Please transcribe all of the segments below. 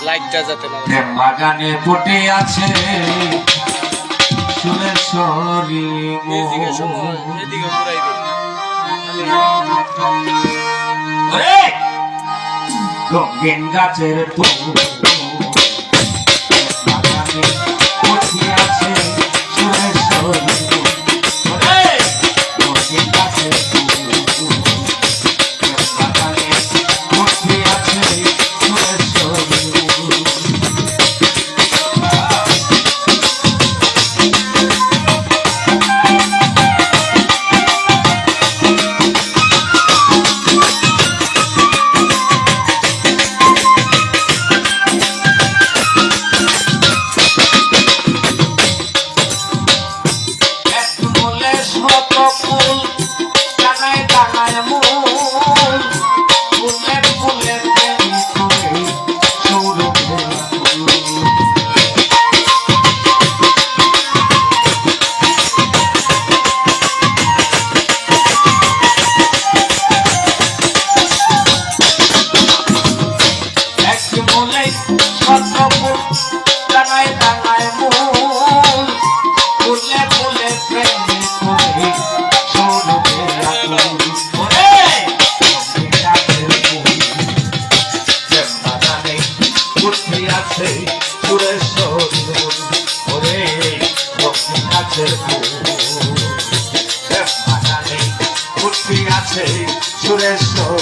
লাইটটা যাতে বাগানে ফুটে আছে সুরেশ্বরী এদিকে সময় এদিকে ঘুরাইবে রঙিন গাছের ফুল বাগানে ফুটে আছে সুরেশ্বরী রঙিন গাছের ফুল বাগানে ফুটে আছে সুরেশ্বরী সুরেশ্বর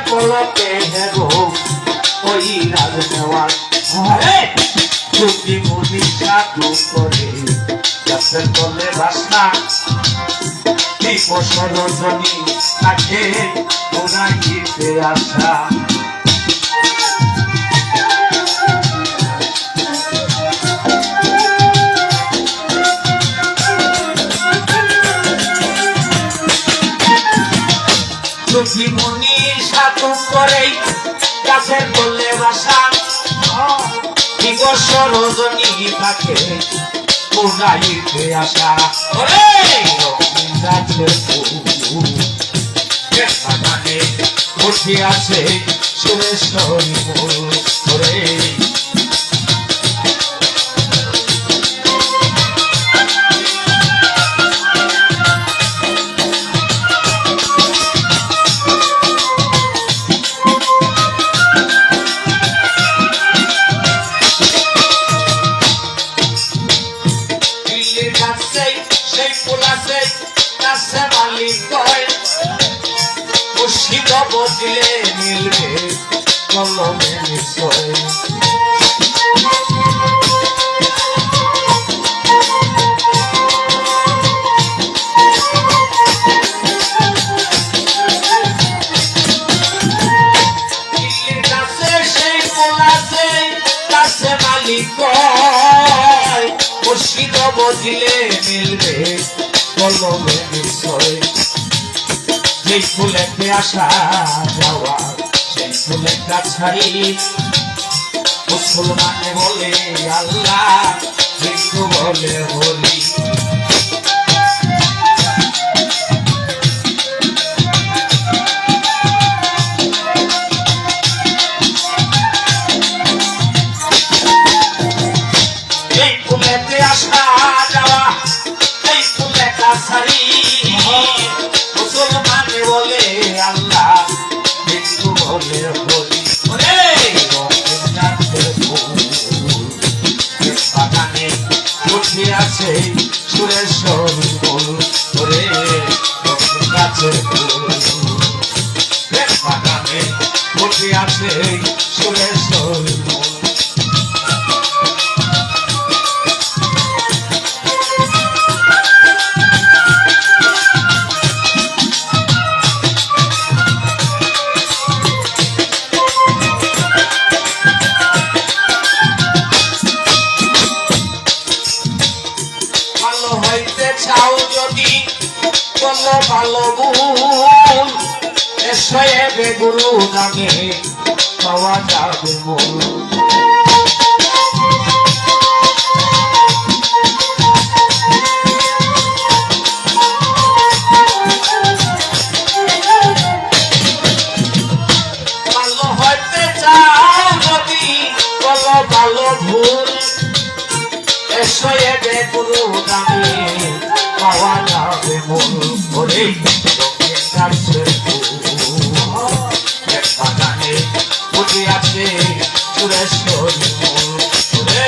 পলকে হেরো ওই রাজনেওয়ার যদি মুনি সাধু করে গাছের তলে বাসনা সরজনী তাকে ঘুরাইতে আসা যদি মুনি সাধু করে গাছের তলে বাসা সরজনী তাকে ঘুরাইতে আসা গাছের বাগানে বসে আছে সুরেশ্বরী করে বদলে মিলবে কলমে নিশ্চয় সেই পোলাছে কাছে মালিক মুর্শিদ বদলে মিলবে কলমে নিশ্চয় সেই ফুলেতে আসা যাওয়া সেই ফুলের গাছারি মুসলমানে বলে আল্লাহ হিন্দু বলে হলি এই ফুলেতে আসা যাওয়া সেই ফুলের গাছারি মুসলমানে বলে আল্লাহ হিন্দু বলে হলি বাগানে উঠে আছে সুরেশ্বর বল করে বলো ভালো ভুল এসে গুরু নামে পাওয়া যাবে মূল ভালো হইতে চাও যদি বলো ভালো ভুল এসে গুরু নামে পাওয়া যাবে মূল ওরে গাছের বাগানে বুঝে আছে সুরেশ্বরী মূল ওরে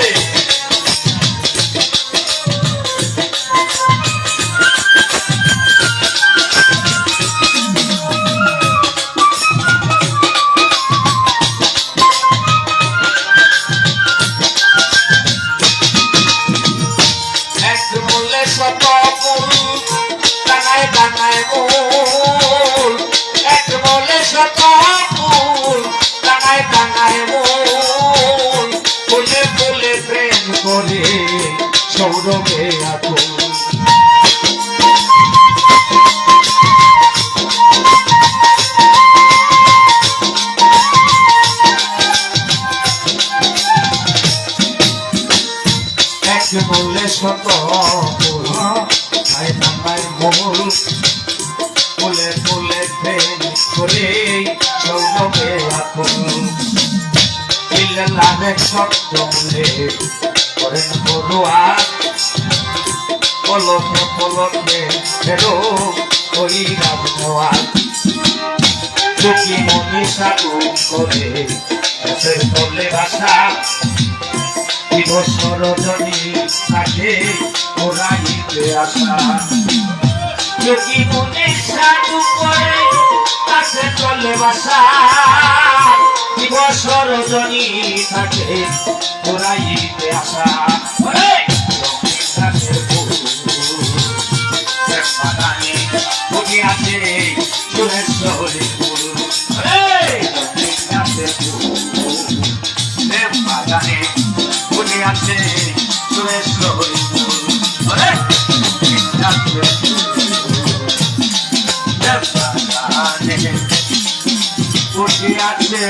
এক মূলে শত ফুল ডাঙায় ডাঙায় মূল এক মূলে শত ফুল ডাঙায় ডাঙায় মূল ফুলে ফুলে প্রেম করে সৌরভে আকুল এক মূলে শত ফুল ডাঙায় ডাঙায় মূল ফুলে ফুলে প্রেম করে সৌরভে আকুল ইল্লাল্লাহ শব্দ মূলে করেন বড়ুয়া পলকে পলকে ফেরো ওই রাম নেওয়া চুকি মনি সাধু করে দেশের তলে ভাষা দিবস রজনী তাকে ওরাইতে আসা চুকি মনি সাধু করে কাছে চলে ভাষা দিবস রজনী তাকে ওরাইতে আসা বাগানে বুঝে আছে সুরেশ্বরী ফুল বাগানে বুঝে আছে সুরেশ্বরী ফুল বাগানে বুঝে আছে